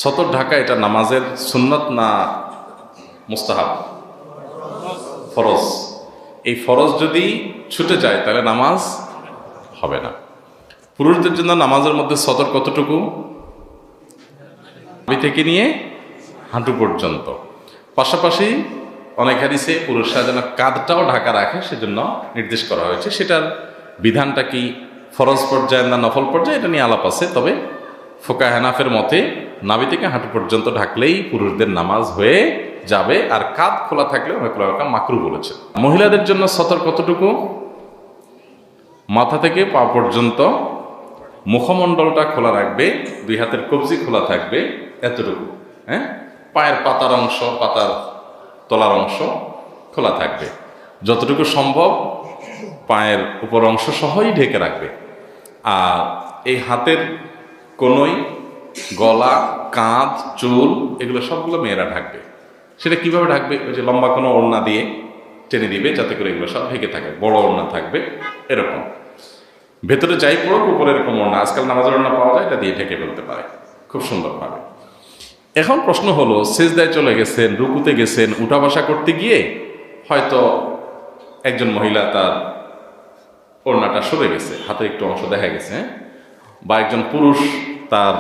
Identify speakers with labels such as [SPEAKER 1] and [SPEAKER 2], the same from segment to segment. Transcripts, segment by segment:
[SPEAKER 1] সতর ঢাকা এটা নামাজের সুন্নত না মুস্তাহাব? ফরজ। এই ফরজ যদি ছুটে যায় তাহলে নামাজ হবে না। পুরুষদের জন্য নামাজের মধ্যে সতর কতটুকু? নাভি থেকে নিয়ে হাঁটু পর্যন্ত। পাশাপাশি অনেক হাদিসে পুরুষরা যেন কাঁধটাও ঢাকা রাখে সেজন্য নির্দেশ করা হয়েছে। সেটার বিধানটা কি ফরজ পর্যায়ে না নফল পর্যায়ে এটা নিয়ে আলাপ আছে। তবে ফোকা হানাফের মতে নাভি থেকে হাঁটু পর্যন্ত ঢাকলেই পুরুষদের নামাজ হয়ে যাবে, আর কাঁধ খোলা থাকলে মাকরু বলেছে। মহিলাদের জন্য সতর কতটুকু? মাথা থেকে পা পর্যন্ত মুখমণ্ডলটা খোলা রাখবে, দুই হাতের কবজি খোলা থাকবে, এতটুকু। হ্যাঁ, পায়ের পাতার অংশ, পাতার তলার অংশ খোলা থাকবে, যতটুকু সম্ভব পায়ের উপর অংশ সহই ঢেকে রাখবে। আর এই হাতের কোনোই, গলা, কাঁধ, চুল এগুলো সবগুলো মেয়েরা ঢাকবে। সেটা কিভাবে ঢাকবে? ওই যে লম্বা কোনো ওড়না দিয়ে টেনে দিবে যাতে করে এগুলো সব ঢেকে থাকে, বড় ওড়না থাকবে এরকম। ভেতরে যাই পড়ুক, উপরে এরকম ওড়না, আজকাল নামাজের ওড়না পাওয়া যায়, এটা দিয়ে ঢেকে ফেলতে পারে খুব সুন্দরভাবে। এখন প্রশ্ন হলো, সেজদায় চলে গেছেন, রুকুতে গেছেন, উঠা বসা করতে গিয়ে হয়তো একজন মহিলা তার ওড়নাটা সরে গেছে, হাতের একটু অংশ দেখা গেছে, বা একজন পুরুষ তার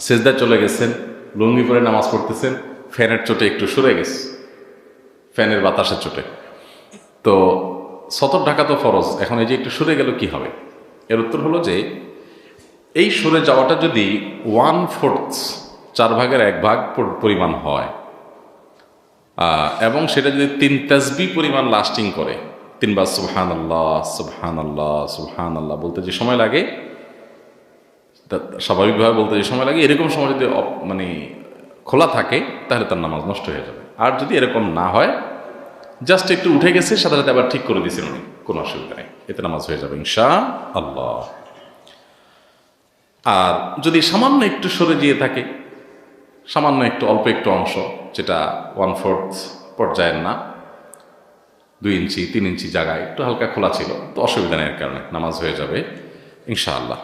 [SPEAKER 1] সেজদায় চলে গেছেন, লুঙ্গি পরে নামাজ পড়তেছেন, ফ্যানের চোটে একটু সরে গেছে, ফ্যানের বাতাসের চোটে। তো সতর ঢাকা তো ফরজ, এখন এই যে একটু সরে গেল কি হবে? এর উত্তর হলো যে এই সরে যাওয়াটা যদি 1/4, 4/1 পরিমাণ হয়, এবং সেটা যদি 3 তাসবিহ পরিমাণ লাস্টিং করে, 3 বার সুবহানাল্লাহ সুবহানাল্লাহ সুবহানাল্লাহ বলতে যে সময় লাগে, স্বাভাবিকভাবে বলতে যে সময় লাগে, এরকম সময় যদি মানে খোলা থাকে তাহলে তার নামাজ নষ্ট হয়ে যাবে। আর যদি এরকম না হয়, জাস্ট একটু উঠে গেছে, সাথে সাথে আবার ঠিক করে দিয়েছেন উনি, কোনো অসুবিধা নেই, এতে নামাজ হয়ে যাবে ইনশাআল্লাহ। আর যদি সামান্য একটু সরে গিয়ে থাকে, সামান্য একটু অল্প একটু অংশ, যেটা 1/4 পর্যায়ের না, 2 ইঞ্চি 3 ইঞ্চি জায়গায় একটু হালকা খোলা ছিল, তো অসুবিধা নেই, এর কারণে নামাজ হয়ে যাবে ইনশাআল্লাহ।